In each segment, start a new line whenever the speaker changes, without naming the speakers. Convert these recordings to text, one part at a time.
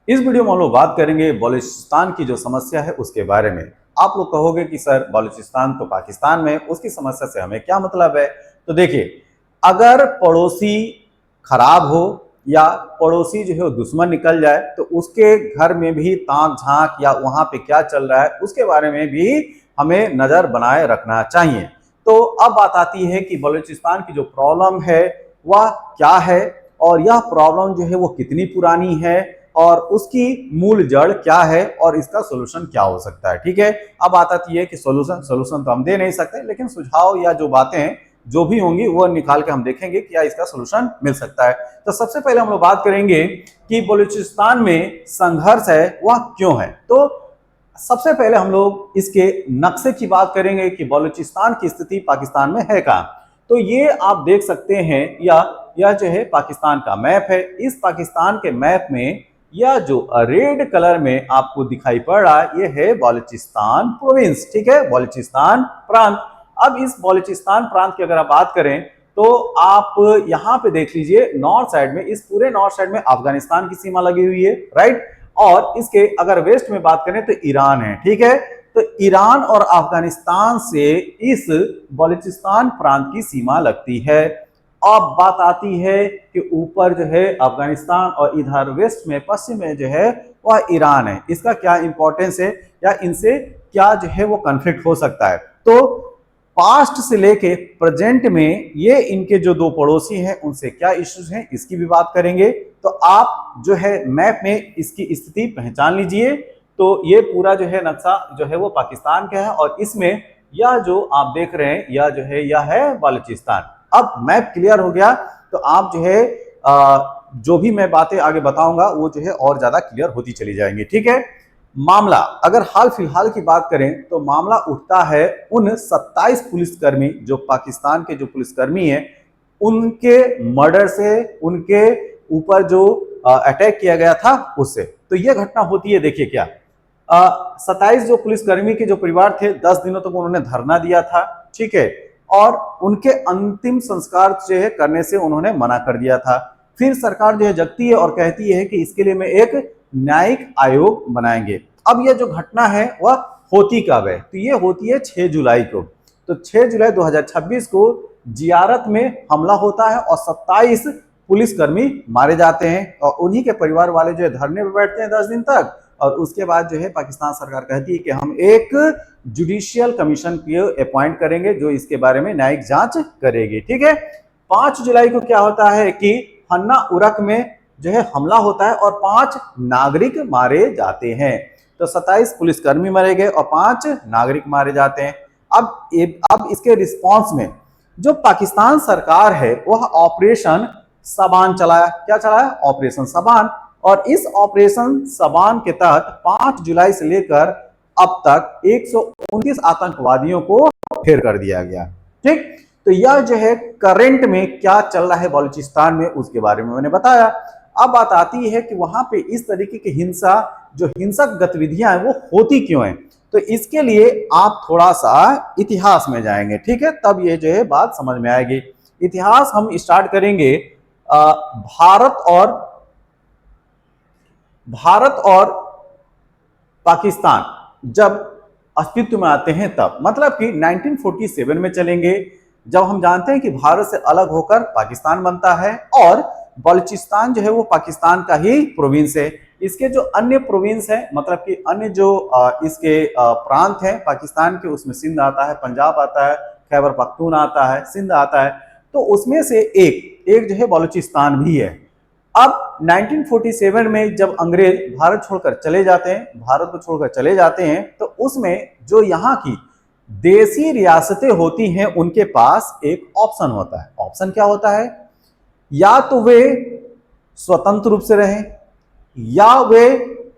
इस वीडियो में हम लोग बात करेंगे बलूचिस्तान की जो समस्या है उसके बारे में। आप लोग कहोगे कि सर बलूचिस्तान तो पाकिस्तान में, उसकी समस्या से हमें क्या मतलब है? तो देखिए, अगर पड़ोसी खराब हो या पड़ोसी जो है वो दुश्मन निकल जाए तो उसके घर में भी ताक झांक या वहां पे क्या चल रहा है उसके बारे में भी हमें नजर बनाए रखना चाहिए। तो अब बात आती है कि बलूचिस्तान की जो प्रॉब्लम है वह क्या है और यह प्रॉब्लम जो है वो कितनी पुरानी है और उसकी मूल जड़ क्या है और इसका सोल्यूशन क्या हो सकता है। ठीक है, अब बात आती है कि सोल्यूशन तो हम दे नहीं सकते, लेकिन सुझाव या जो बातें जो भी होंगी वो निकाल के हम देखेंगे क्या इसका सोल्यूशन मिल सकता है। तो सबसे पहले हम लोग बात करेंगे कि बलूचिस्तान में संघर्ष है वह क्यों है। तो सबसे पहले हम लोग इसके नक्शे की बात करेंगे कि बलूचिस्तान की स्थिति पाकिस्तान में है कहाँ। तो ये आप देख सकते हैं, या यह जो है पाकिस्तान का मैप है। इस पाकिस्तान के मैप में यह जो रेड कलर में आपको दिखाई पड़ रहा है ये है बलूचिस्तान प्रोविंस। ठीक है, बलूचिस्तान प्रांत। अब इस बलूचिस्तान प्रांत की अगर आप बात करें तो आप यहां पे देख लीजिए, नॉर्थ साइड में, इस पूरे नॉर्थ साइड में अफगानिस्तान की सीमा लगी हुई है, राइट। और इसके अगर वेस्ट में बात करें तो ईरान है। ठीक है, तो ईरान और अफगानिस्तान से इस बलूचिस्तान प्रांत की सीमा लगती है। अब बात आती है कि ऊपर जो है अफगानिस्तान और इधर वेस्ट में पश्चिम में जो है वह ईरान है। इसका क्या इंपॉर्टेंस है या इनसे क्या जो है वो कन्फ्लिक्ट हो सकता है। तो पास्ट से लेके प्रेजेंट में ये इनके जो दो पड़ोसी हैं उनसे क्या इश्यूज हैं इसकी भी बात करेंगे। तो आप जो है मैप में इसकी स्थिति पहचान लीजिए। तो ये पूरा जो है नक्शा जो है वो पाकिस्तान का है और इसमें यह जो आप देख रहे हैं यह जो है यह है बलूचिस्तान। अब मैप क्लियर हो गया तो आप जो है जो भी मैं बातें आगे बताऊंगा वो जो है और ज्यादा क्लियर होती चली जाएंगी। ठीक है, मामला अगर हाल फिलहाल की बात करें तो मामला उठता है उन 27 पुलिसकर्मी जो पाकिस्तान के जो पुलिसकर्मी हैं उनके मर्डर से, उनके ऊपर जो अटैक किया गया था उससे। तो यह घटना होती है, देखिए क्या 27 जो पुलिसकर्मी के जो परिवार थे 10 दिनों तक उन्होंने धरना दिया था। ठीक है, और उनके अंतिम संस्कार जो है करने से उन्होंने मना कर दिया था। फिर सरकार जो है जगती है और कहती है कि इसके लिए मैं एक न्यायिक आयोग बनाएंगे। अब यह जो घटना है वह होती कब है? तो ये होती है 6 जुलाई को। तो 6 जुलाई 2026 को जियारत में हमला होता है और 27 पुलिसकर्मी मारे जाते हैं और उन्हीं के परिवार वाले जो है धरने पर बैठते हैं 10 दिन तक। और उसके बाद जो है पाकिस्तान सरकार कहती है कि हम एक जुडिशियल कमीशन को अपॉइंट करेंगे जो इसके बारे में न्यायिक जांच करेगी। ठीक है, 5 जुलाई को क्या होता है कि हन्ना उरक में जो है हमला होता है और 5 नागरिक मारे जाते हैं। तो 27 पुलिसकर्मी मारे गए और 5 नागरिक मारे जाते हैं। अब इसके रिस्पांस में जो पाकिस्तान सरकार है वह ऑपरेशन सबान चलाया। क्या चलाया? ऑपरेशन सबान। और इस ऑपरेशन सबान के तहत 5 जुलाई से लेकर अब तक 129 आतंकवादियों को ढेर कर दिया गया। ठीक, तो यह जो है करंट में क्या चल रहा है बलूचिस्तान में उसके बारे में मैंने बताया। अब बात आती है कि वहां पे इस तरीके की हिंसा, जो हिंसक गतिविधियां हैं वो होती क्यों हैं। तो इसके लिए आप थोड़ा सा इतिहास में जाएंगे। ठीक है, तब ये जो है बात समझ में आएगी। इतिहास हम स्टार्ट करेंगे भारत और पाकिस्तान जब अस्तित्व में आते हैं तब, मतलब कि 1947 में चलेंगे, जब हम जानते हैं कि भारत से अलग होकर पाकिस्तान बनता है और बलूचिस्तान जो है वो पाकिस्तान का ही प्रोविंस है। इसके जो अन्य प्रोविंस है, मतलब कि अन्य जो इसके प्रांत हैं पाकिस्तान के, उसमें सिंध आता है, पंजाब आता है, खैबर पख्तून आता है, सिंध आता है। तो उसमें से एक जो है बलूचिस्तान भी है। अब 1947 में जब अंग्रेज भारत छोड़कर चले जाते हैं, भारत को छोड़कर चले जाते हैं, तो उसमें जो यहाँ की देसी रियासतें होती हैं उनके पास एक ऑप्शन होता है। ऑप्शन क्या होता है? या तो वे स्वतंत्र रूप से रहें, या वे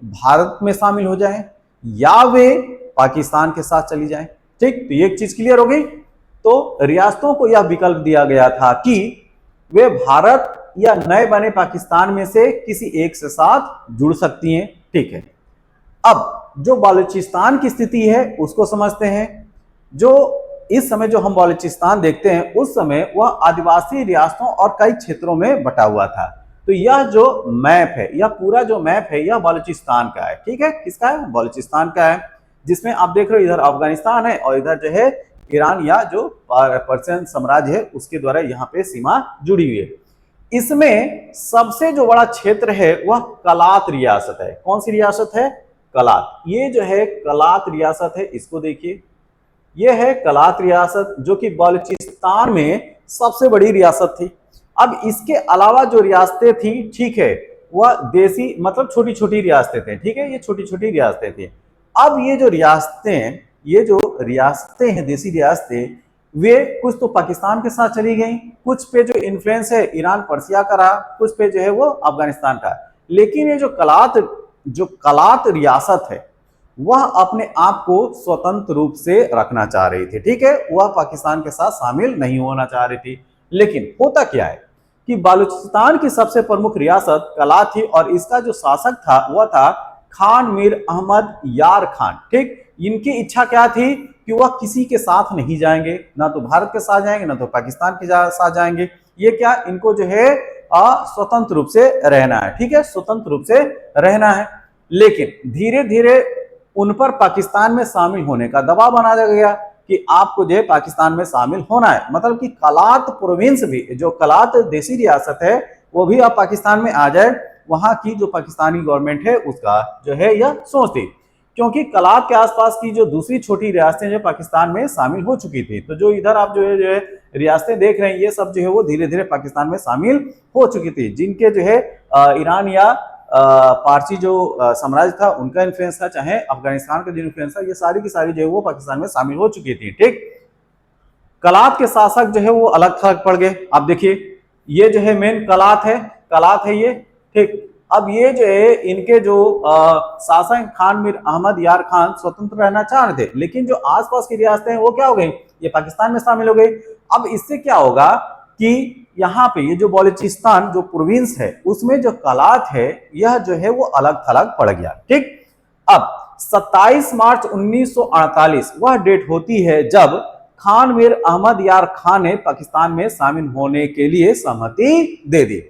भारत में शामिल हो जाएं, या वे पाकिस्तान के साथ चली जाएं। ठीक, तो ये एक चीज क्लियर हो गई। तो रियासतों को यह विकल्प दिया गया था कि वे भारत या नए बने पाकिस्तान में से किसी एक से साथ जुड़ सकती हैं। ठीक है, अब जो बलूचिस्तान की स्थिति है उसको समझते हैं। जो इस समय जो हम बलूचिस्तान देखते हैं उस समय वह आदिवासी रियासतों और कई क्षेत्रों में बटा हुआ था। तो यह जो मैप है, यह पूरा जो मैप है, यह बलूचिस्तान का है। ठीक है, किसका है? बलूचिस्तान का है, जिसमें आप देख रहे हो इधर अफगानिस्तान है और इधर जो है ईरान या जो पर्शियन साम्राज्य है उसके द्वारा यहाँ पे सीमा जुड़ी हुई है। इसमें सबसे जो बड़ा क्षेत्र है वह कलात रियासत है। कौन सी रियासत है? कलात। ये जो है कलात रियासत है, इसको देखिए, ये है कलात रियासत जो कि बलूचिस्तान में सबसे बड़ी रियासत थी। अब इसके अलावा जो रियासतें थी, ठीक है, वह देसी मतलब छोटी छोटी रियासतें थे। ठीक है, ये छोटी छोटी रियासतें थी। अब ये जो रियासतें हैं, देसी रियासतें, वे कुछ तो पाकिस्तान के साथ चली गई, कुछ पे जो इन्फ्लुएंस है ईरान पर्सिया का रहा, कुछ पे जो है वो अफगानिस्तान का। लेकिन ये जो कलात रियासत है वह अपने आप को स्वतंत्र रूप से रखना चाह रही थी। ठीक है, वह पाकिस्तान के साथ शामिल नहीं होना चाह रही थी। लेकिन होता क्या है कि बलूचिस्तान की सबसे प्रमुख रियासत कलात थी और इसका जो शासक था वह था खान मीर अहमद यार खान। ठीक, इनकी इच्छा क्या थी कि वह किसी के साथ नहीं जाएंगे, ना तो भारत के साथ जाएंगे ना तो पाकिस्तान के साथ जाएंगे। ये क्या, इनको जो है स्वतंत्र रूप से रहना है। ठीक है, स्वतंत्र रूप से रहना है। लेकिन धीरे धीरे उन पर पाकिस्तान में शामिल होने का दबाव बना दिया गया कि आपको जो है पाकिस्तान में शामिल होना है। मतलब कि कलात प्रोविंस भी, जो कलात देसी रियासत है, वो भी अब पाकिस्तान में आ जाए। वहां की जो पाकिस्तानी गवर्नमेंट है उसका जो है यह सोच थी, क्योंकि कलात के आसपास की जो दूसरी छोटी रियासतें जो पाकिस्तान में शामिल हो चुकी थी। तो जो इधर आप जो है रियासतें देख रहे हैं, ये सब जो है वो धीरे धीरे पाकिस्तान में शामिल हो चुकी थी, जिनके जो है ईरान या पारसी जो साम्राज्य था उनका इन्फ्लुएंस था, चाहे अफगानिस्तान का जो इन्फ्लुएंस था, ये सारी की सारी जो है वो पाकिस्तान में शामिल हो चुकी थी। ठीक, कलात के शासक जो है वो अलग थलग पड़ गए। आप देखिए, ये जो है मेन कलात है ये। ठीक, अब ये जो है इनके जो शासक खान मीर अहमद यार खान स्वतंत्र रहना चाह रहे थे, लेकिन जो आसपास की रियासतें हैं वो क्या हो गई, ये पाकिस्तान में शामिल हो गई। अब इससे क्या होगा कि यहाँ पे ये जो बलूचिस्तान जो प्रोविंस है उसमें जो कलात है यह जो है वो अलग थलग पड़ गया। ठीक, अब 27 मार्च 1948 वह डेट होती है जब खान मीर अहमद यार खान ने पाकिस्तान में शामिल होने के लिए सहमति दे दी।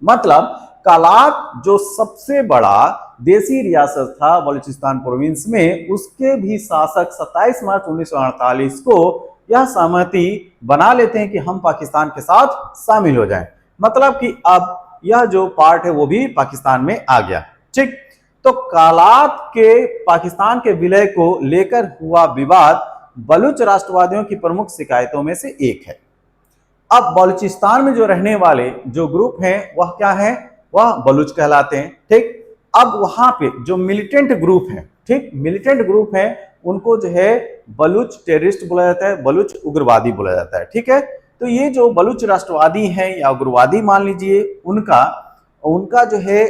मतलब कलात जो सबसे बड़ा देसी रियासत था बलूचिस्तान प्रोविंस में, उसके भी शासक 27 मार्च 1948 को यह सहमति बना लेते हैं कि हम पाकिस्तान के साथ शामिल हो जाएं। मतलब कि अब यह जो पार्ट है वो भी पाकिस्तान में आ गया। ठीक, तो कलात के पाकिस्तान के विलय को लेकर हुआ विवाद बलूच राष्ट्रवादियों की प्रमुख शिकायतों में से एक है। अब बलूचिस्तान में जो रहने वाले जो ग्रुप हैं वह क्या है, वह बलूच कहलाते हैं। ठीक, अब वहां पे जो मिलिटेंट ग्रुप है, ठीक, मिलिटेंट ग्रुप है, उनको जो है बलूच टेररिस्ट बोला जाता है, बलूच उग्रवादी बोला जाता है। ठीक है, तो ये जो बलूच राष्ट्रवादी हैं या उग्रवादी मान लीजिए, उनका जो है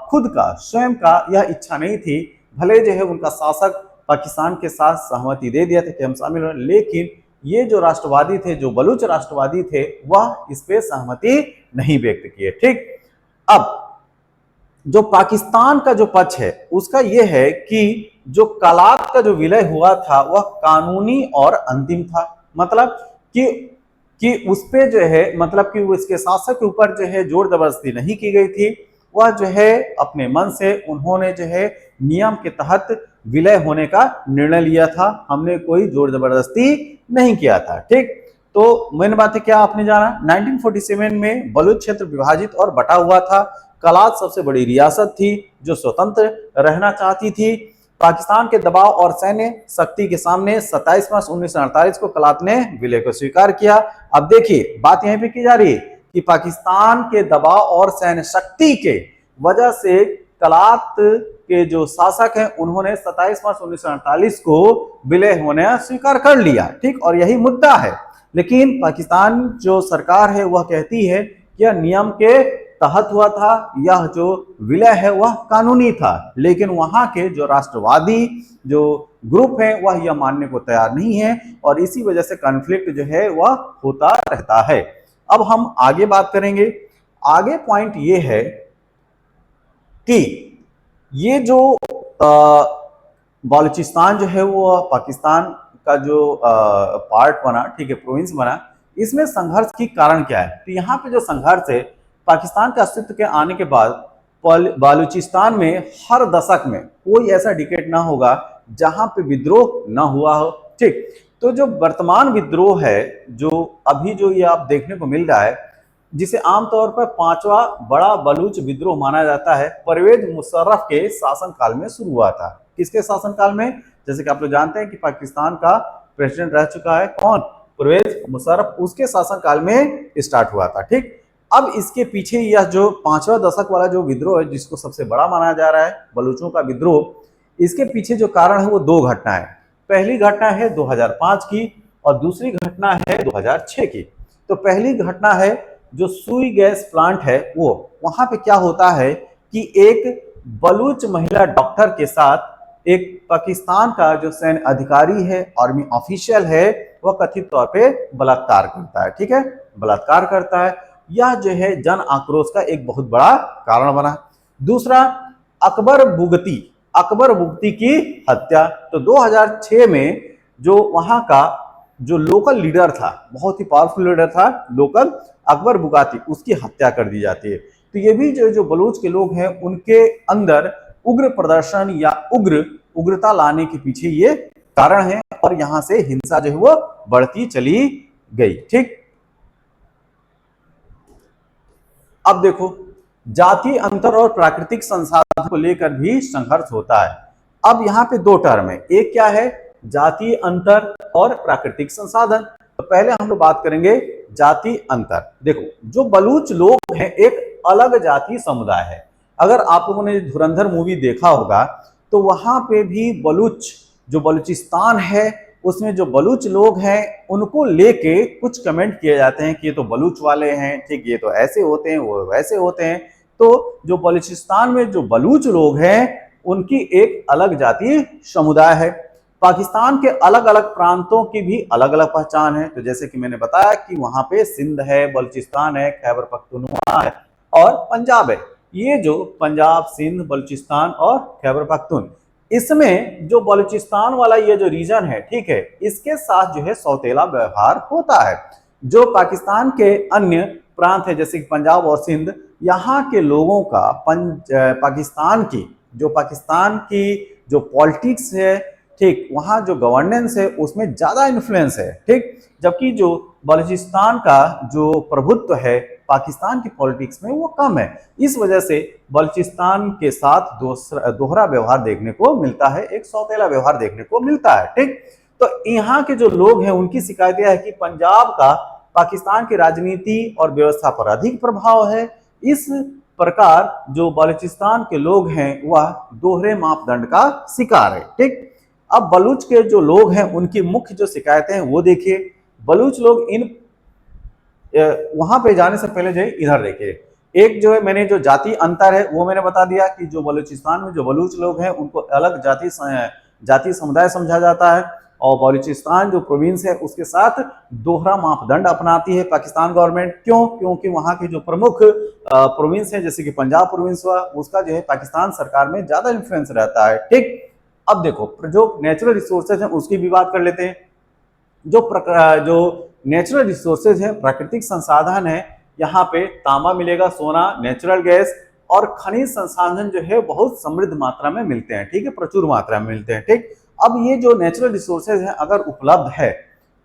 खुद का स्वयं का यह इच्छा नहीं थी। भले जो है उनका शासक पाकिस्तान के साथ सहमति दे दिया था कि हम शामिल हो, लेकिन ये जो राष्ट्रवादी थे, जो बलूच राष्ट्रवादी थे, वह इस पे सहमति नहीं व्यक्त किए। ठीक, अब जो पाकिस्तान का जो पक्ष है उसका यह है कि जो कलात का जो विलय हुआ था वह कानूनी और अंतिम था। मतलब कि उस पे जो है, मतलब कि उसके शासक के ऊपर जो है जोर जबरदस्ती नहीं की गई थी। वह जो है अपने मन से उन्होंने जो है नियम के तहत विलय होने का निर्णय लिया था। हमने कोई जोर जबरदस्ती नहीं किया था। ठीक, तो मेन बात है क्या आपने जाना, 1947 में बलूच क्षेत्र विभाजित और बटा हुआ था। कलात सबसे बड़ी रियासत थी जो स्वतंत्र रहना चाहती थी। पाकिस्तान के दबाव और सैन्य शक्ति के सामने 27 मार्च 1948 को कलात ने विलय को स्वीकार किया। अब देखिए बात यहीं पे की जा रही है कि पाकिस्तान के दबाव और सैन्य शक्ति के वजह से कलात के जो शासक हैं उन्होंने 27 मार्च 1948 को विलय होने स्वीकार कर लिया। ठीक, और यही मुद्दा है। लेकिन पाकिस्तान जो सरकार है वह कहती है कि यह नियम के तहत हुआ था, यह जो विलय है वह कानूनी था। लेकिन वहां के जो राष्ट्रवादी जो ग्रुप है वह यह मानने को तैयार नहीं है और इसी वजह से कॉन्फ्लिक्ट जो है वह होता रहता है। अब हम आगे बात करेंगे। आगे पॉइंट ये है कि ये जो बलूचिस्तान जो है वो पाकिस्तान का जो पार्ट बना, ठीक है, प्रोविंस बना, इसमें संघर्ष की कारण क्या है। तो यहाँ पे जो संघर्ष है पाकिस्तान के अस्तित्व के आने के बाद बालूचिस्तान में हर दशक में कोई ऐसा डिकेट ना होगा जहां पे विद्रोह ना हुआ हो। ठीक, तो जो वर्तमान विद्रोह है, जो अभी जो ये आप देखने को मिल रहा है, जिसे आमतौर पर पांचवा बड़ा बलूच विद्रोह माना जाता है, परवेज मुशर्रफ के शासनकाल में शुरू हुआ था। किसके शासनकाल में? जैसे कि आप लोग जानते हैं कि पाकिस्तान का प्रेसिडेंट रह चुका है कौन? परवेज मुशर्रफ, उसके शासनकाल में स्टार्ट हुआ था। ठीक, अब इसके पीछे यह जो पांचवा दशक वाला जो विद्रोह है, जिसको सबसे बड़ा माना जा रहा है बलूचों का विद्रोह, इसके पीछे जो कारण है वो दो घटनाएं। पहली घटना है 2005 की और दूसरी घटना है 2006 की। तो पहली घटना है जो सुई गैस प्लांट है, वो वहां पे क्या होता है कि एक बलूच महिला डॉक्टर के साथ एक पाकिस्तान का जो सैन्य अधिकारी है, आर्मी ऑफिशियल है, वह कथित तौर पे बलात्कार करता है। ठीक है, बलात्कार करता है। यह जो है जन आक्रोश का एक बहुत बड़ा कारण बना। दूसरा, अकबर बुगती की हत्या। तो 2006 में जो वहां का जो लोकल लीडर था, बहुत ही पावरफुल लीडर था लोकल, अकबर बुगाती, उसकी हत्या कर दी जाती है। तो ये भी जो बलूच के लोग हैं उनके अंदर उग्र प्रदर्शन या उग्रता लाने के पीछे ये कारण है, और यहां से हिंसा जो है वो बढ़ती चली गई। ठीक, अब देखो, जातीय अंतर और प्राकृतिक संसाधन को लेकर भी संघर्ष होता है। अब यहाँ पे दो टर्म है, एक क्या है? जातीय अंतर और प्राकृतिक संसाधन। तो पहले हम लोग बात करेंगे जातीय अंतर। देखो, जो बलूच लोग हैं एक अलग जातीय समुदाय है। अगर आप लोगों ने धुरंधर मूवी देखा होगा तो वहां पे भी बलूच, जो बलूचिस्तान है उसमें जो बलूच लोग हैं उनको लेके कुछ कमेंट किए जाते हैं कि ये तो बलूच वाले हैं, ठीक, ये तो ऐसे होते हैं, वो वैसे होते हैं। तो जो बलूचिस्तान में जो बलूच लोग हैं उनकी एक अलग जातीय समुदाय है। पाकिस्तान के अलग अलग प्रांतों की भी अलग अलग पहचान है। तो जैसे कि मैंने बताया कि वहां पे सिंध है, बलूचिस्तान है, खैबर पख्तूनख्वा है और पंजाब है। ये जो पंजाब, सिंध, बलूचिस्तान और खैबर पख्तून, इसमें जो बलूचिस्तान वाला ये जो रीजन है, ठीक है, इसके साथ जो है सौतेला व्यवहार होता है। जो पाकिस्तान के अन्य प्रांत है जैसे कि पंजाब और सिंध, यहाँ के लोगों का पाकिस्तान की जो पॉलिटिक्स है, ठीक, वहाँ जो गवर्नेंस है उसमें ज्यादा इन्फ्लुएंस है। ठीक, जबकि जो बलूचिस्तान का जो प्रभुत्व है पाकिस्तान की पॉलिटिक्स में वो कम है। इस वजह से बलूचिस्तान के साथ दोहरा व्यवहार देखने को मिलता है, एक सौतेला व्यवहार देखने को मिलता है। ठीक, तो यहाँ के जो लोग हैं उनकी शिकायत यह है कि पंजाब का पाकिस्तान की राजनीति और व्यवस्था पर अधिक प्रभाव है। इस प्रकार जो बलूचिस्तान के लोग हैं वह दोहरे मापदंड का शिकार है। ठीक, अब बलूच के जो लोग हैं उनकी मुख्य जो शिकायतें हैं वो देखिए। बलूच लोग वहां पे जाने से पहले जो इधर देखिए, एक जो है मैंने जो जाति अंतर है वो मैंने बता दिया कि जो बलूचिस्तान में जो बलूच लोग हैं उनको अलग जाति समुदाय समझा जाता है, और बलूचिस्तान जो प्रोविंस है उसके साथ दोहरा मापदंड अपनाती है पाकिस्तान गवर्नमेंट। क्यों? क्योंकि वहां के जो प्रमुख प्रोविंस है जैसे कि पंजाब प्रोविंस हुआ, उसका जो है पाकिस्तान सरकार में ज्यादा इन्फ्लुएंस रहता है। ठीक, अब देखो, जो नेचुरल रिसोर्सेज हैं उसकी भी बात कर लेते हैं। जो नेचुरल रिसोर्सेज हैं, प्राकृतिक संसाधन है, यहाँ पे तांबा मिलेगा, सोना, नेचुरल गैस और खनिज संसाधन जो है बहुत समृद्ध मात्रा में मिलते हैं। ठीक है, प्रचुर मात्रा में मिलते हैं। ठीक, अब ये जो नेचुरल रिसोर्सेज हैं अगर उपलब्ध है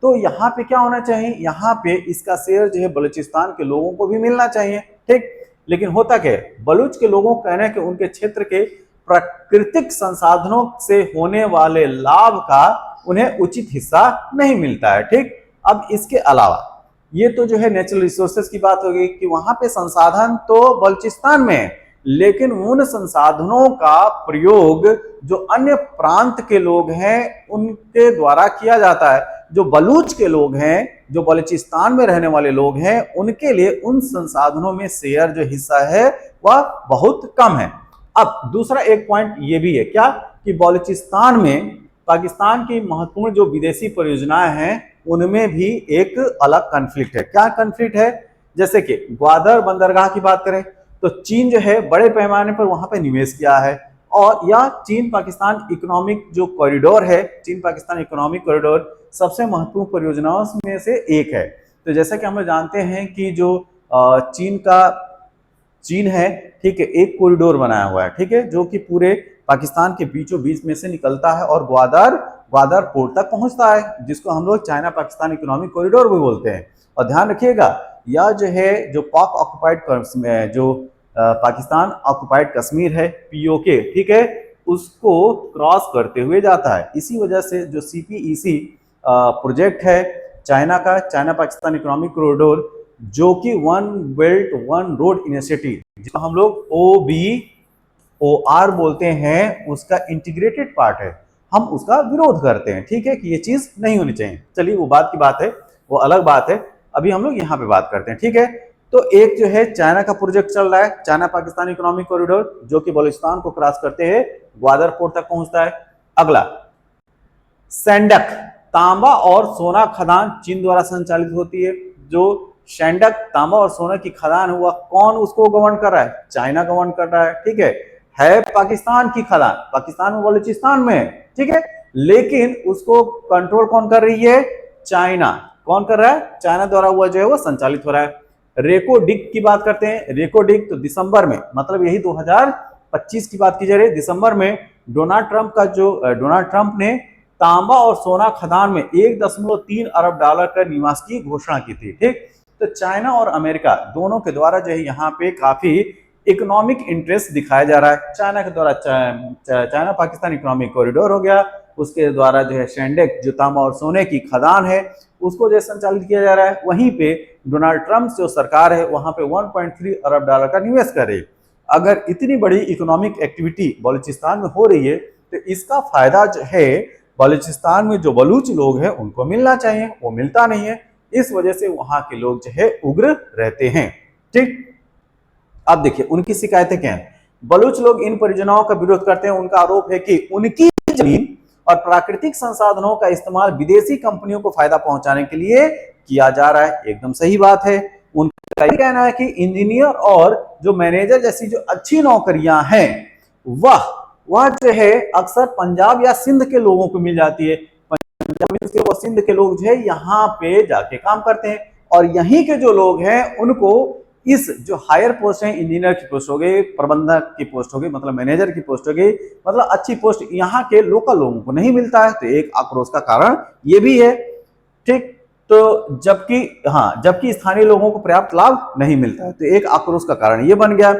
तो यहाँ पे क्या होना चाहिए? यहाँ पे इसका शेयर जो है बलूचिस्तान के लोगों को भी मिलना चाहिए। ठीक, लेकिन होता क्या है, बलूच के लोगों को कहना है कि उनके क्षेत्र के प्राकृतिक संसाधनों से होने वाले लाभ का उन्हें उचित हिस्सा नहीं मिलता है। ठीक, अब इसके अलावा ये तो जो है नेचुरल रिसोर्सेज की बात हो गई कि वहां पे संसाधन तो बलूचिस्तान में है, लेकिन उन संसाधनों का प्रयोग जो अन्य प्रांत के लोग हैं उनके द्वारा किया जाता है। जो बलूच के लोग हैं, जो बलूचिस्तान में रहने वाले लोग हैं, उनके लिए उन संसाधनों में शेयर जो हिस्सा है वह बहुत कम है। अब दूसरा एक पॉइंट ये भी है क्या कि बलूचिस्तान में पाकिस्तान की महत्वपूर्ण जो विदेशी परियोजनाएं हैं उनमें भी एक अलग कॉन्फ्लिक्ट है। क्या कॉन्फ्लिक्ट है? जैसे कि ग्वादर बंदरगाह की बात करें तो चीन जो है बड़े पैमाने पर वहां पे निवेश किया है, और यह चीन पाकिस्तान इकोनॉमिक जो कॉरिडोर है, चीन पाकिस्तान इकोनॉमिक कॉरिडोर सबसे महत्वपूर्ण परियोजनाओं में से एक है। तो जैसा कि हम लोग जानते हैं कि जो चीन का चीन है, ठीक है, एक कॉरिडोर बनाया हुआ है, ठीक है, जो कि पूरे पाकिस्तान के बीचों बीच में से निकलता है और ग्वादर ग्वादर पोर्ट तक पहुंचता है, जिसको हम लोग चाइना पाकिस्तान इकोनॉमिक कॉरिडोर भी बोलते हैं। और ध्यान रखिएगा, यह जो है जो पाक ऑक्युपाइड जो पाकिस्तान ऑक्युपाइड कश्मीर है, पीओके, ठीक है, उसको क्रॉस करते हुए जाता है। इसी वजह से जो सीपीईसी प्रोजेक्ट है चाइना का, चाइना पाकिस्तान इकोनॉमिक कॉरिडोर, जो कि one belt one road initiative, जिसको हम लोग OBOR बोलते हैं, उसका इंटीग्रेटेड पार्ट है, हम उसका विरोध करते हैं, ठीक है, कि ये चीज नहीं होनी चाहिए। चलिए वो बात की बात है, वो अलग बात है, अभी हम लोग यहाँ पे बात करते हैं, ठीक है। तो एक जो है चाइना का प्रोजेक्ट चल रहा है, चाइना पाकिस्तान इकोनॉमिक कॉरिडोर, जो कि बलूचिस्तान को क्रॉस करते हुए ग्वादर पोर्ट तक पहुंचता है। अगला सैंडक, तांबा और सोना खदान चीन द्वारा संचालित होती है। जो शैंडक तांबा और सोना की खदान हुआ, कौन उसको गवर्न कर रहा है? चाइना गवर्न कर रहा है, ठीक है पाकिस्तान की खदान, पाकिस्तान में बलूचिस्तान में है, ठीक है, लेकिन उसको कंट्रोल कौन कर रही है? चाइना। कौन कर रहा है? चाइना द्वारा हुआ जो है वो संचालित हो रहा है। रेको डिक की बात करते हैं, रेको डिक तो दिसंबर में, मतलब यही 2025 की बात की जा रही है, दिसंबर में डोनाल्ड ट्रंप ने तांबा और सोना खदान में 1.3 अरब डॉलर का निवेश की घोषणा की थी, ठीक। तो चाइना और अमेरिका दोनों के द्वारा जो है यहाँ पे काफी इकोनॉमिक इंटरेस्ट दिखाया जा रहा है। चाइना के द्वारा चाइना पाकिस्तान इकोनॉमिक कॉरिडोर हो गया, उसके द्वारा जो है शेंडेक जो तांबा और सोने की खदान है उसको जो संचालित किया जा रहा है। वहीं पे डोनाल्ड ट्रंप जो सरकार है वहां पे 1.3 अरब डॉलर का निवेश कर रही है। अगर इतनी बड़ी इकोनॉमिक एक्टिविटी बलूचिस्तान में हो रही है तो इसका फायदा जो है बलूचिस्तान में जो बलूच लोग हैं उनको मिलना चाहिए, वो मिलता नहीं है। इस वजह से वहां के लोग जो है उग्र रहते हैं, ठीक। अब देखिए उनकी शिकायतें क्या हैं। बलूच लोग इन परियोजनाओं का विरोध करते हैं। उनका आरोप है कि उनकी जमीन और प्राकृतिक संसाधनों का इस्तेमाल विदेशी कंपनियों को फायदा पहुंचाने के लिए किया जा रहा है। एकदम सही बात है। उनका ये कहना है कि इंजीनियर और जो मैनेजर जैसी जो अच्छी नौकरियां हैं वह जो है अक्सर पंजाब या सिंध के लोगों को मिल जाती है। पंजाब और सिंध के लोग जो है यहाँ पे जाके काम करते हैं और यहीं के जो लोग हैं उनको इस जो हायर पोस्ट है, इंजीनियर की पोस्ट हो गई, प्रबंधक की पोस्ट हो गई, मतलब मैनेजर की पोस्ट हो गई, मतलब अच्छी पोस्ट यहाँ के लोकल लोगों को नहीं मिलता है। तो एक आक्रोश का कारण ये भी है, ठीक। तो जबकि स्थानीय लोगों को पर्याप्त लाभ नहीं मिलता है, तो एक आक्रोश का कारण ये बन गया।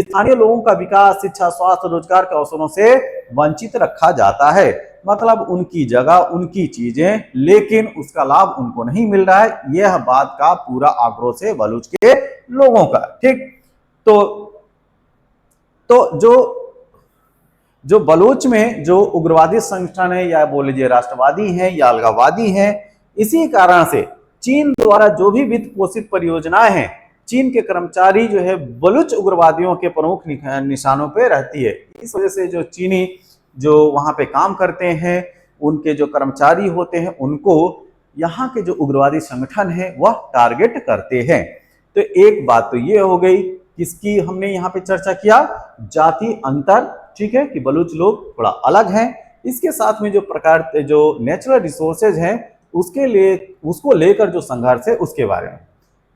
स्थानीय लोगों का विकास, शिक्षा, स्वास्थ्य, रोजगार के अवसरों से वंचित रखा जाता है। मतलब उनकी जगह, उनकी चीजें, लेकिन उसका लाभ उनको नहीं मिल रहा है। यह बात का पूरा आक्रोश है बलूच के लोगों का, ठीक। तो जो बलूच में जो उग्रवादी संगठन है या बोल लीजिए राष्ट्रवादी हैं या अलगाववादी हैं, इसी कारण से चीन द्वारा जो भी वित्त पोषित परियोजनाएं हैं, चीन के कर्मचारी जो है बलूच उग्रवादियों के प्रमुख निशानों पे रहती है। इस वजह से जो चीनी जो वहां पे काम करते हैं, उनके जो कर्मचारी होते हैं, उनको यहाँ के जो उग्रवादी संगठन है वह टारगेट करते हैं। तो एक बात तो ये हो गई, किसकी हमने यहाँ पे चर्चा किया, जाति अंतर, ठीक है, कि बलूच लोग थोड़ा अलग हैं। इसके साथ में जो प्रकार जो नेचुरल रिसोर्सेज हैं उसको लेकर जो संघर्ष है उसके बारे में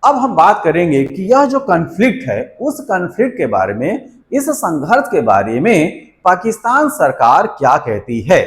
अब हम बात करेंगे कि यह जो कॉन्फ्लिक्ट है उस कॉन्फ्लिक्ट के बारे में, इस संघर्ष के बारे में पाकिस्तान सरकार क्या कहती है।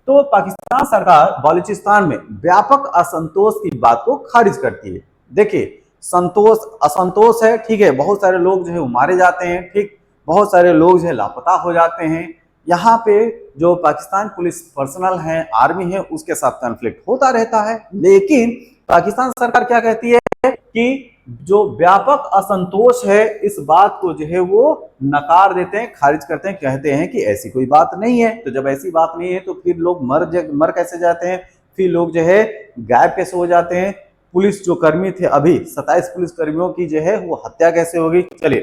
तो पाकिस्तान सरकार बलूचिस्तान में व्यापक असंतोष की बात को खारिज करती है। देखिए असंतोष है, ठीक है, बहुत सारे लोग जो है मारे जाते हैं, ठीक, बहुत सारे लोग जो है लापता हो जाते हैं। यहाँ पे जो पाकिस्तान पुलिस पर्सनल है, आर्मी है, उसके साथ कॉन्फ्लिक्ट होता रहता है। लेकिन पाकिस्तान सरकार क्या कहती है कि जो व्यापक असंतोष है इस बात को जो है वो नकार देते हैं, खारिज करते हैं, कहते हैं कि ऐसी कोई बात नहीं है। तो जब ऐसी बात नहीं है तो फिर लोग मर कैसे जाते हैं, फिर लोग जो है गायब कैसे हो जाते हैं। पुलिस जो कर्मी थे, अभी 27 पुलिस कर्मियों की जो है वो हत्या कैसे होगी। चलिए,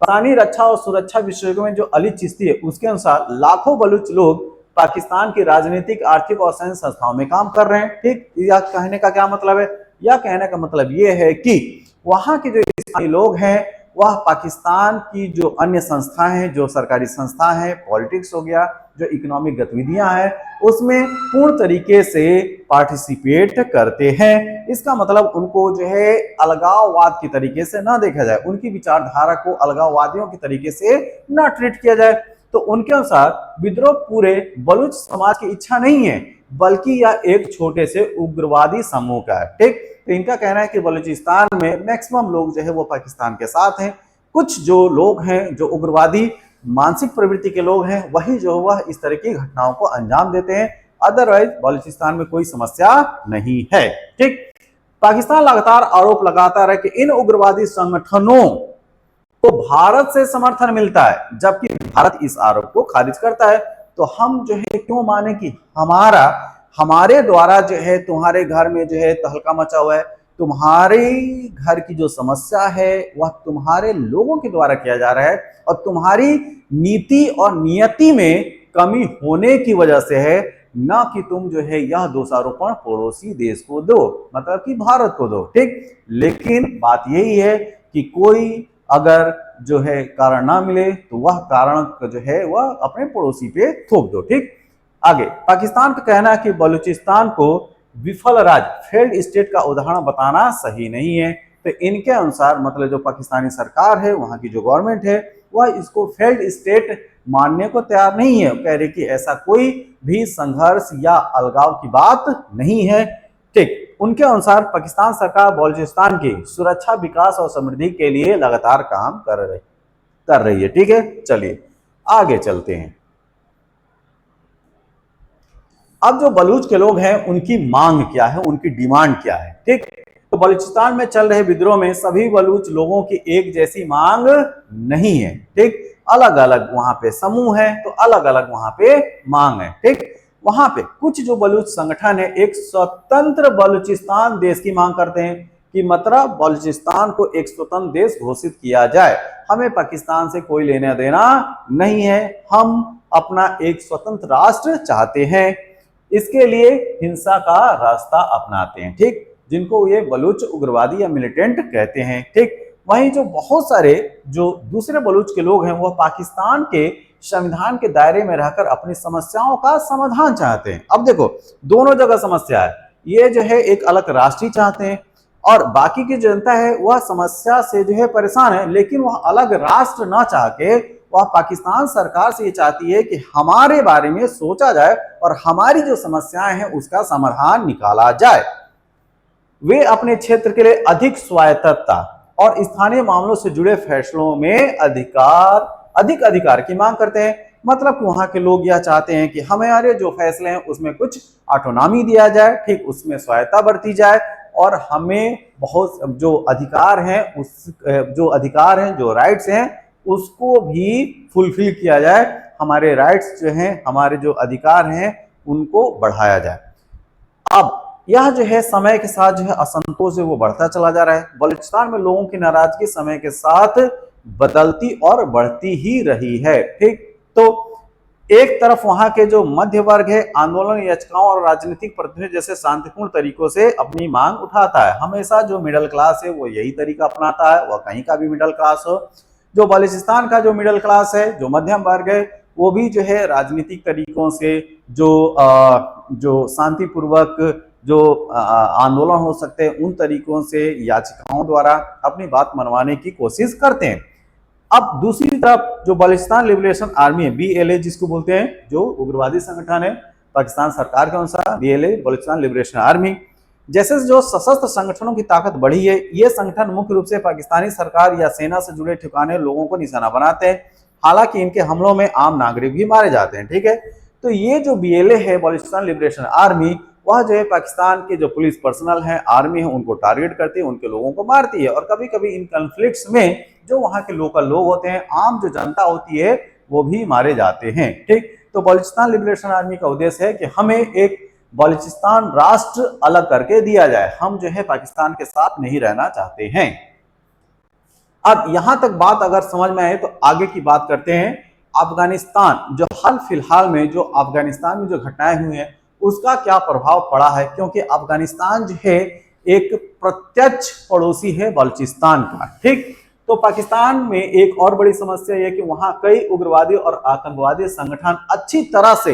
पाकिस्तानी रक्षा और सुरक्षा विशेषज्ञों में जो अली चिश्ती है उसके अनुसार लाखों बलूच लोग पाकिस्तान की राजनीतिक, आर्थिक और सैन्य संस्थाओं में काम कर रहे हैं, ठीक। यह कहने का क्या मतलब है? यह कहने का मतलब यह है कि वहां के जो स्थानीय लोग हैं वह पाकिस्तान की जो अन्य संस्थाएं हैं, जो सरकारी संस्था है, पॉलिटिक्स हो गया, जो इकोनॉमिक गतिविधियां हैं उसमें पूर्ण तरीके से पार्टिसिपेट करते हैं। इसका मतलब उनको जो है अलगाववाद की तरीके से ना देखा जाए, उनकी विचारधारा को अलगाववादियों की तरीके से ना ट्रीट किया जाए। तो उनके अनुसार विद्रोह पूरे बलूच समाज की इच्छा नहीं है, बल्कि यह एक छोटे से उग्रवादी समूह का है। ठीक, तो इनका कहना है कि बलूचिस्तान में मैक्सिमम लोग जो है वो पाकिस्तान के साथ हैं। कुछ जो लोग हैं जो उग्रवादी मानसिक प्रवृत्ति के लोग हैं, वही जो वह इस तरह की घटनाओं को अंजाम देते हैं। अदरवाइज बलूचिस्तान में कोई समस्या नहीं है। ठीक, पाकिस्तान लगातार आरोप लगाता है कि इन उग्रवादी संगठनों को भारत से समर्थन मिलता है, जबकि भारत इस आरोप को खारिज करता है। तो हम जो है क्यों माने कि हमारे द्वारा जो है तुम्हारे घर में जो है तहलका मचा हुआ है, तुम्हारे घर की जो समस्या है वह तुम्हारे लोगों के द्वारा किया जा रहा है, और तुम्हारी नीति और नियति में कमी होने की वजह से है, ना कि तुम जो है यह दोषारोपण पड़ोसी देश को दो, मतलब कि भारत को दो। ठीक, लेकिन बात यही है कि कोई अगर जो है कारण ना मिले तो वह कारण जो है वह अपने पड़ोसी पे थोप दो। ठीक, आगे पाकिस्तान का कहना है कि बलूचिस्तान को विफल राज्य, फेल्ड स्टेट का उदाहरण बताना सही नहीं है। तो इनके अनुसार मतलब जो पाकिस्तानी सरकार है, वहां की जो गवर्नमेंट है, वह इसको फेल्ड स्टेट मानने को तैयार नहीं है। कह रही कि ऐसा कोई भी संघर्ष या अलगाव की बात नहीं है। ठीक, उनके अनुसार पाकिस्तान सरकार बलूचिस्तान की सुरक्षा, विकास और समृद्धि के लिए लगातार काम कर रही है। ठीक है, चलिए आगे चलते हैं। अब जो बलूच के लोग हैं उनकी मांग क्या है, उनकी डिमांड क्या है। ठीक, तो बलूचिस्तान में चल रहे विद्रोह में सभी बलूच लोगों की एक जैसी मांग नहीं है। ठीक, अलग अलग वहां पे समूह है, तो अलग अलग वहां पे मांग है। ठीक, वहां पे कुछ जो बलूच संगठन है एक स्वतंत्र बलूचिस्तान देश की मांग करते हैं, कि मतलब बलूचिस्तान को एक स्वतंत्र देश घोषित किया जाए, हमें पाकिस्तान से कोई लेना देना नहीं है, हम अपना एक स्वतंत्र राष्ट्र चाहते हैं। इसके लिए हिंसा का रास्ता अपनाते हैं। ठीक, जिनको ये बलूच उग्रवादी या मिलिटेंट कहते हैं। ठीक, वहीं जो बहुत सारे जो दूसरे बलूच के लोग हैं वह पाकिस्तान के संविधान के दायरे में रहकर अपनी समस्याओं का समाधान चाहते हैं। अब देखो दोनों जगह समस्या है, ये जो है एक अलग राष्ट्रीय चाहते हैं, और बाकी की जनता है वह समस्या से जो है परेशान है, लेकिन वह अलग राष्ट्र ना चाह के वह पाकिस्तान सरकार से ये चाहती है कि हमारे बारे में सोचा जाए और हमारी जो समस्याएं हैं उसका समाधान निकाला जाए। वे अपने क्षेत्र के लिए अधिक स्वायत्तता और स्थानीय मामलों से जुड़े फैसलों में अधिक अधिकार की मांग करते हैं। मतलब वहां के लोग यह चाहते हैं कि हमारे जो फैसले हैं उसमें कुछ ऑटोनॉमी दिया जाए, ठीक, उसमें स्वायत्ता बरती जाए, और हमें बहुत जो अधिकार हैं जो राइट्स हैं उसको भी फुलफिल किया जाए, हमारे राइट्स जो हैं, हमारे जो अधिकार हैं उनको बढ़ाया जाए। अब यह जो है समय के साथ जो है असंतोष है वो बढ़ता चला जा रहा है। बलूचिस्तान में लोगों की नाराजगी समय के साथ बदलती और बढ़ती ही रही है। ठीक, तो एक तरफ वहां के जो मध्य वर्ग है आंदोलन, याचिकाओं और राजनीतिक प्रतिनिधि जैसे शांतिपूर्ण तरीकों से अपनी मांग उठाता है। हमेशा जो मिडिल क्लास है वो यही तरीका अपनाता है, वह कहीं का भी मिडिल क्लास हो। जो बलूचिस्तान का जो मिडिल क्लास है, जो मध्यम वर्ग है, वो भी जो है राजनीतिक तरीकों से जो शांतिपूर्वक जो आंदोलन हो सकते हैं उन तरीकों से, याचिकाओं द्वारा अपनी बात मनवाने की कोशिश करते हैं। अब दूसरी तरफ जो बलूचिस्तान लिबरेशन आर्मी है, BLA जिसको बोलते हैं, जो उग्रवादी संगठन है पाकिस्तान सरकार के अनुसार, BLA बलूचिस्तान लिबरेशन आर्मी जैसे जो सशस्त्र संगठनों की ताकत बढ़ी है, ये संगठन मुख्य रूप से पाकिस्तानी सरकार या सेना से जुड़े ठिकाने लोगों को निशाना बनाते हैं। हालांकि इनके हमलों में आम नागरिक भी मारे जाते हैं। ठीक है, तो ये जो BLA है बलूचिस्तान लिबरेशन आर्मी, वह जो है पाकिस्तान के जो पुलिस पर्सनल है, आर्मी है, उनको टारगेट करती है, उनके लोगों को मारती है, और कभी कभी इन कॉन्फ्लिक्ट्स में जो वहां के लोकल लोग होते हैं, आम जो जनता होती है, वो भी मारे जाते हैं। ठीक, तो बलूचिस्तान लिबरेशन आर्मी का उद्देश्य है कि हमें एक बलूचिस्तान राष्ट्र अलग करके दिया जाए, हम जो है पाकिस्तान के साथ नहीं रहना चाहते हैं। अब यहां तक बात अगर समझ में आए तो आगे की बात करते हैं। अफगानिस्तान, जो हाल फिलहाल में जो अफगानिस्तान में जो घटनाएं हुई हैं उसका क्या प्रभाव पड़ा है, क्योंकि अफगानिस्तान जो है एक प्रत्यक्ष पड़ोसी है बलूचिस्तान का। ठीक, तो पाकिस्तान में एक और बड़ी समस्या यह है कि वहां कई उग्रवादी और आतंकवादी संगठन अच्छी तरह से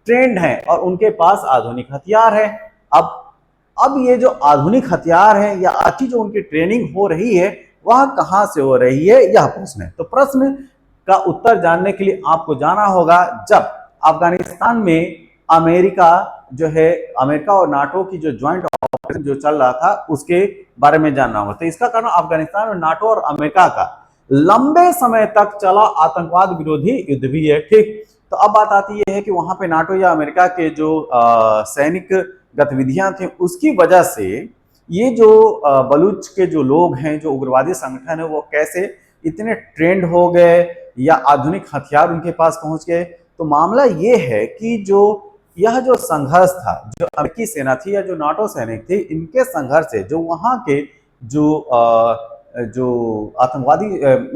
ट्रेंड हैं और उनके पास आधुनिक हथियार है। अब ये जो आधुनिक हथियार है या अच्छी जो उनकी ट्रेनिंग हो रही है वह कहां से हो रही है, यह प्रश्न है। तो प्रश्न का उत्तर जानने के लिए आपको जाना होगा जब अफगानिस्तान में अमेरिका जो है, अमेरिका और नाटो की जो ज्वाइंट ऑपरेशन जो चल रहा था उसके बारे में जानना होगा। तो इसका कारण अफगानिस्तान और नाटो और अमेरिका का लंबे समय तक चला आतंकवाद विरोधी युद्ध भी है। ठीक, तो अब बात आती है कि वहां पे नाटो या अमेरिका के जो सैनिक गतिविधियां थी उसकी वजह से ये जो बलूच के जो लोग हैं, जो उग्रवादी संगठन है, वो कैसे इतने ट्रेंड हो गए या आधुनिक हथियार उनके पास पहुंच गए। तो मामला ये है कि यह जो संघर्ष था, जो अमेरिकी सेना थी या जो नाटो सैनिक थे, इनके संघर्ष से जो वहां के जो आतंकवादी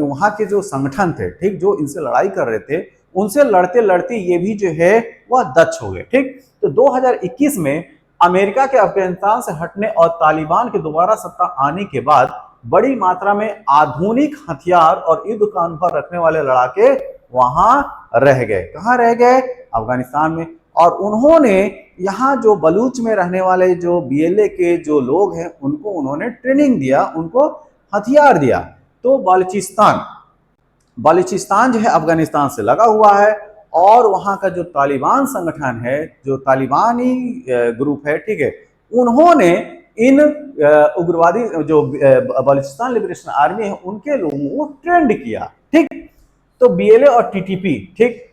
वहां के जो संगठन थे, ठीक, जो इनसे लड़ाई कर रहे थे, उनसे लड़ते लड़ते ये भी जो है वह दक्ष हो गए। ठीक, तो 2021 में अमेरिका के अफगानिस्तान से हटने और तालिबान के दोबारा सत्ता आने के बाद बड़ी मात्रा में आधुनिक हथियार और युद्ध का अनुभव रखने वाले लड़ाके वहां रह गए। कहां रह गए? अफगानिस्तान में। और उन्होंने यहाँ जो बलूच में रहने वाले जो बीएलए के जो लोग हैं उनको उन्होंने ट्रेनिंग दिया, उनको हथियार दिया। तो बलूचिस्तान जो है अफगानिस्तान से लगा हुआ है और वहां का जो तालिबान संगठन है, जो तालिबानी ग्रुप है, ठीक है, उन्होंने इन उग्रवादी जो बलूचिस्तान लिबरेशन आर्मी है उनके लोगों को ट्रेंड किया। ठीक, तो बीएलए और टीटीपी, ठीक,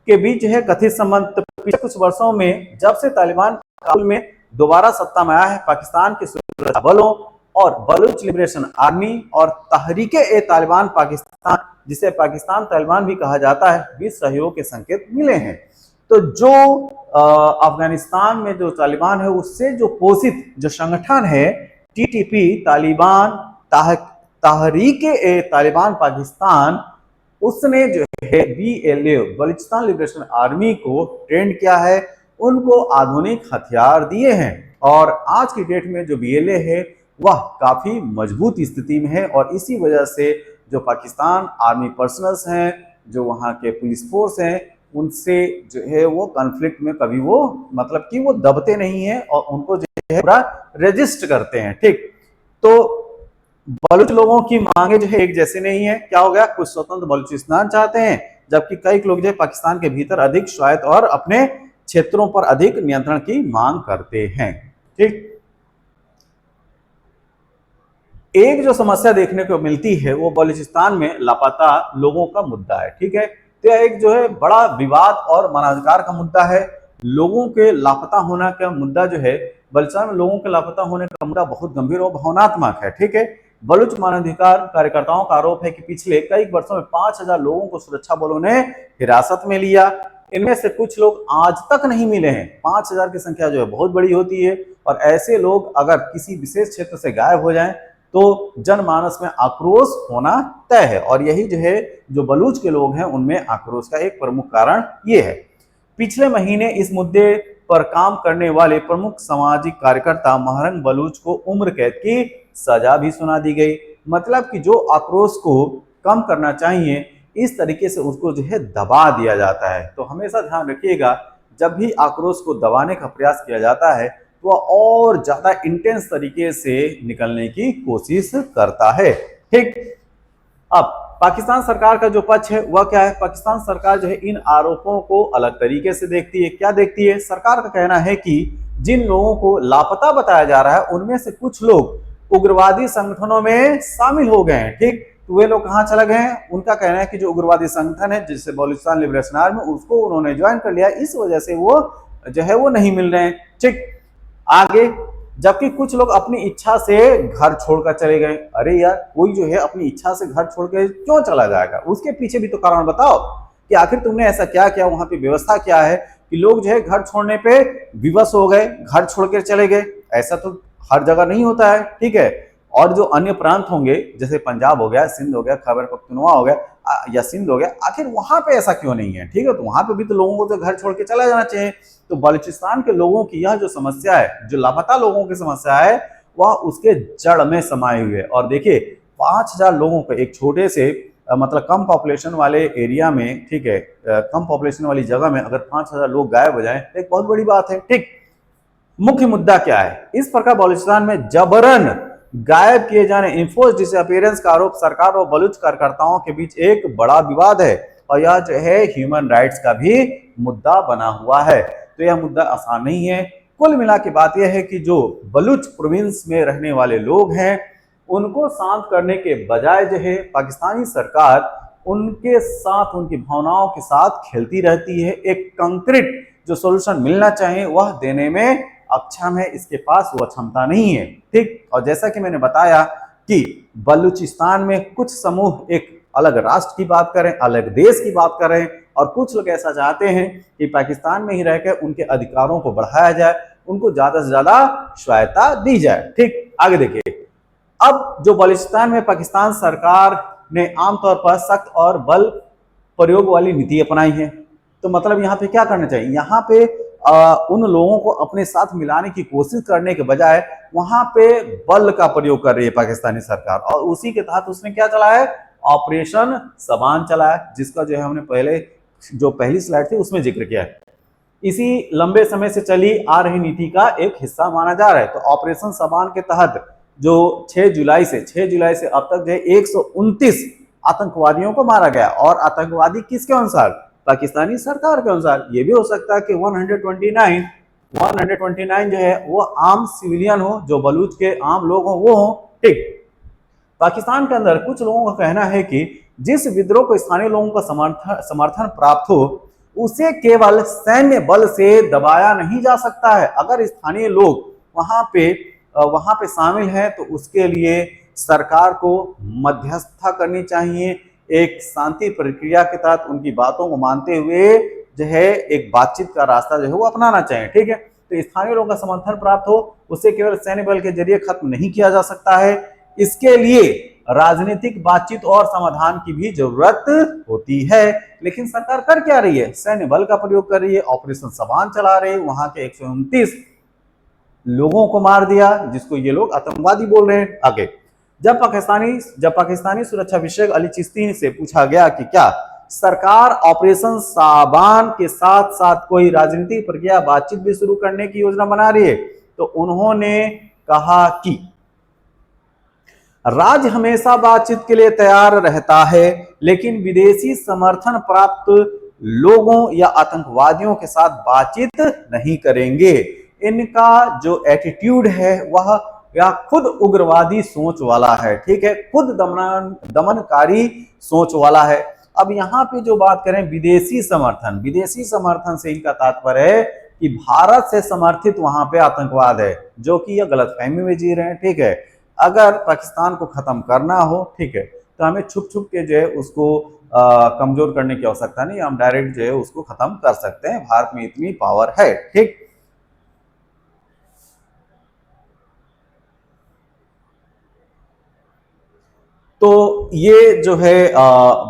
के बीच है कथित संबंध। पिछले कुछ वर्षों में जब से तालिबान काबुल में दोबारा सत्ता में आया है, पाकिस्तान के सुरक्षा बलों और बलूच लिबरेशन आर्मी और तहरीक-ए-तालिबान पाकिस्तान, जिसे पाकिस्तान तालिबान भी कहा जाता है, भी सहयोग के संकेत मिले हैं। तो जो अफगानिस्तान में जो तालिबान है उससे जो पोषित जो संगठन है टीटीपी, तालिबान, तहरीक-ए-तालिबान पाकिस्तान, उसने जो है बीएलए बलूचिस्तान लिबरेशन आर्मी को ट्रेंड किया है, उनको आधुनिक हथियार दिए हैं। और आज की डेट में जो बीएलए है वह काफी मजबूत स्थिति में है और इसी वजह से जो पाकिस्तान आर्मी पर्सनल्स हैं, जो वहाँ के पुलिस फोर्स हैं, उनसे जो है वो कॉन्फ्लिक्ट में कभी वो मतलब कि वो दबते नहीं है और उनको जो है पूरा रेजिस्ट करते हैं। ठीक, तो बलूच लोगों की मांगे जो है एक जैसे नहीं है। क्या हो गया? कुछ स्वतंत्र बलूचिस्तान चाहते हैं जबकि कई लोग जो है पाकिस्तान के भीतर अधिक स्वायत्त और अपने क्षेत्रों पर अधिक नियंत्रण की मांग करते हैं। ठीक, एक जो समस्या देखने को मिलती है वो बलूचिस्तान में लापता लोगों का मुद्दा है। ठीक है, तो एक जो है बड़ा विवाद और मानवाधिकार का मुद्दा है। लोगों के लापता होना का मुद्दा जो है, बलूचिस्तान में लोगों के लापता होने का मुद्दा बहुत गंभीर और भावनात्मक है। ठीक है, बलूच मानवाधिकार कार्यकर्ताओं का आरोप है कि पिछले कई वर्षों में 5000 लोगों को सुरक्षा बलों ने हिरासत में लिया। इनमें से कुछ लोग आज तक नहीं मिले हैं। 5000 की संख्या जो है बहुत बड़ी होती है और ऐसे लोग अगर किसी विशेष क्षेत्र से गायब हो जाएं तो जनमानस में आक्रोश होना तय है और यही जो है जो बलूच के लोग हैं उनमें आक्रोश का एक प्रमुख कारण ये है। पिछले महीने इस मुद्दे पर काम करने वाले प्रमुख सामाजिक कार्यकर्ता महरंग बलूच को उम्र कैद की सजा भी सुना दी गई। मतलब कि जो आक्रोश को कम करना चाहिए इस तरीके से उसको जो है दबा दिया जाता है। तो हमेशा ध्यान रखिएगा, जब भी आक्रोश को दबाने का प्रयास किया जाता है तो वह और ज्यादा इंटेंस तरीके से निकलने की कोशिश करता है। ठीक, अब पाकिस्तान सरकार का जो पक्ष है वह क्या है? पाकिस्तान सरकार जो है इन आरोपों को अलग तरीके से देखती है। क्या देखती है? सरकार का कहना है कि जिन लोगों को लापता बताया जा रहा है उनमें से कुछ लोग उग्रवादी संगठनों में शामिल हो गए हैं। ठीक, तो वे लोग कहां चले गए हैं? उनका कहना है कि जो उग्रवादी संगठन है जिससे बलूचिस्तान लिबरेशन आर्मी, उसको उन्होंने ज्वाइन कर लिया, इस वजह से वो जो है वो नहीं मिल रहे हैं। ठीक, आगे, जबकि कुछ लोग अपनी इच्छा से घर छोड़कर चले गए। अरे यार, कोई जो है अपनी इच्छा से घर छोड़ के क्यों चला जाएगा? उसके पीछे भी तो कारण बताओ कि आखिर तुमने ऐसा क्या किया, वहां पे व्यवस्था क्या है कि लोग जो है घर छोड़ने पे विवश हो गए, घर छोड़ के चले गए। ऐसा तो हर जगह नहीं होता है। ठीक है, और जो अन्य प्रांत होंगे जैसे पंजाब हो गया, सिंध हो गया, खैबर पख्तूनख्वा हो गया या सिंध हो गया, आखिर वहां पे ऐसा क्यों नहीं है? ठीक है, तो वहां पे भी तो लोगों को तो घर छोड़ के चला जाना चाहिए। तो बलूचिस्तान के लोगों की यह जो समस्या है, जो लापता लोगों की समस्या है, वह उसके जड़ में समाई हुई है। और देखिए, 5,000 लोगों को एक छोटे से मतलब कम पॉपुलेशन वाले एरिया में, ठीक है, कम पॉपुलेशन वाली जगह में अगर 5,000 लोग गायब हो जाएं तो एक बहुत बड़ी बात है। ठीक, मुख्य मुद्दा क्या है? इस प्रकार बलूचिस्तान में जबरन गायब किए जाने, इन्फोर्स्ड डिसअपीयरेंस का आरोप सरकार और बलूच कार्यकर्ताओं के बीच एक बड़ा विवाद है और यह जो है ह्यूमन राइट्स का भी मुद्दा बना हुआ है। तो यह मुद्दा आसान नहीं है। कुल मिला के बात यह है कि जो बलूच प्रोविंस में रहने वाले लोग हैं उनको शांत करने के बजाय जो है पाकिस्तानी सरकार उनके साथ, उनकी भावनाओं के साथ खेलती रहती है। एक कंक्रीट जो सॉल्यूशन मिलना चाहिए वह देने में अक्षम है, इसके पास वो क्षमता नहीं है। ठीक, और जैसा कि मैंने बताया कि बलूचिस्तान में कुछ समूह एक अलग राष्ट्र की बात करें, अलग देश की बात करें, और कुछ लोग ऐसा चाहते हैं कि पाकिस्तान में ही रहकर उनके अधिकारों को बढ़ाया जाए, उनको ज्यादा से ज्यादा स्वायत्ता दी जाए। ठीक, आगे देखिए। अब जो बलूचिस्तान में पाकिस्तान सरकार ने आमतौर पर सख्त और बल प्रयोग वाली नीति अपनाई है। तो मतलब यहाँ पे क्या करना चाहिए? यहाँ पे उन लोगों को अपने साथ मिलाने की कोशिश करने के बजाय वहां पे बल का प्रयोग कर रही है पाकिस्तानी सरकार, और उसी के तहत उसने क्या चलाया है? ऑपरेशन सबान चलाया, जिसका जो है हमने पहले जो पहली स्लाइड थी उसमें जिक्र किया है। इसी लंबे समय से चली आ रही नीति का एक हिस्सा माना जा रहा है। तो ऑपरेशन सबान के तहत जो 6 जुलाई से अब तक जो है 129 आतंकवादियों को मारा गया, और आतंकवादी किसके अनुसार? पाकिस्तानी सरकार के अनुसार। ये भी हो सकता है कि 129 जो है वो आम सिविलियन हो, जो बलूच के आम लोग हो वो हो। ठीक, पाकिस्तान के अंदर कुछ लोगों का कहना है कि जिस विद्रोह को स्थानीय लोगों का समर्थन प्राप्त हो उसे केवल सैन्य बल से दबाया नहीं जा सकता है। अगर स्थानीय लोग वहां पे शामिल हैं तो उसके लिए सरकार को मध्यस्थता करनी चाहिए, एक शांति प्रक्रिया के तहत उनकी बातों को मानते हुए जो है एक बातचीत का रास्ता जो है वो अपनाना चाहिए। ठीक है, तो स्थानीय लोगों का समर्थन प्राप्त हो उसे केवल सैन्य बल के जरिए खत्म नहीं किया जा सकता है, इसके लिए राजनीतिक बातचीत और समाधान की भी जरूरत होती है। लेकिन सरकार कर क्या रही है? सैन्य बल का प्रयोग कर रही है, ऑपरेशन सबान चला रही है, वहां के 129 लोगों को मार दिया, जिसको ये लोग आतंकवादी बोल रहे हैं। आगे जब पाकिस्तानी सुरक्षा विशेषज्ञ अली चिश्ती से पूछा गया कि क्या सरकार ऑपरेशन साबान के साथ साथ कोई राजनीतिक प्रक्रिया बातचीत भी शुरू करने की योजना बना रही है, तो उन्होंने कहा कि राज्य हमेशा बातचीत के लिए तैयार रहता है, लेकिन विदेशी समर्थन प्राप्त लोगों या आतंकवादियों के साथ बातचीत नहीं करेंगे। इनका जो एटीट्यूड है वह या खुद उग्रवादी सोच वाला है। ठीक है, खुद दमनकारी सोच वाला है। अब यहाँ पे जो बात करें विदेशी समर्थन से इनका तात्पर्य है कि भारत से समर्थित वहां पे आतंकवाद है, जो कि यह गलतफहमी में जी रहे हैं। ठीक है, अगर पाकिस्तान को खत्म करना हो, ठीक है, तो हमें छुप छुप के जो है उसको कमजोर करने की आवश्यकता नहीं, हम डायरेक्ट जो है उसको खत्म कर सकते हैं। भारत में इतनी पावर है। ठीक, तो ये जो है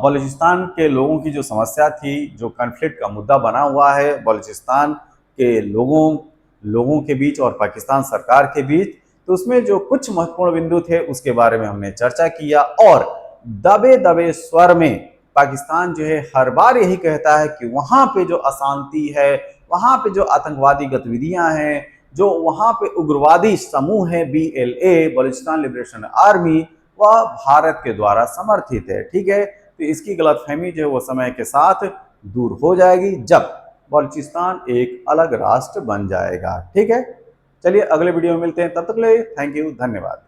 बलूचिस्तान के लोगों की जो समस्या थी, जो कॉन्फ्लिक्ट का मुद्दा बना हुआ है बलूचिस्तान के लोगों के बीच और पाकिस्तान सरकार के बीच, तो उसमें जो कुछ महत्वपूर्ण बिंदु थे उसके बारे में हमने चर्चा किया। और दबे दबे स्वर में पाकिस्तान जो है हर बार यही कहता है कि वहां पे जो अशांति है, वहां पे जो आतंकवादी गतिविधियां हैं, जो वहां पे उग्रवादी समूह है BLA, बलूचिस्तान लिबरेशन आर्मी, वह भारत के द्वारा समर्थित है। ठीक है, तो इसकी गलतफहमी जो है वो समय के साथ दूर हो जाएगी जब बलूचिस्तान एक अलग राष्ट्र बन जाएगा। ठीक है, चलिए अगले वीडियो में मिलते हैं, तब तक के लिए थैंक यू, धन्यवाद।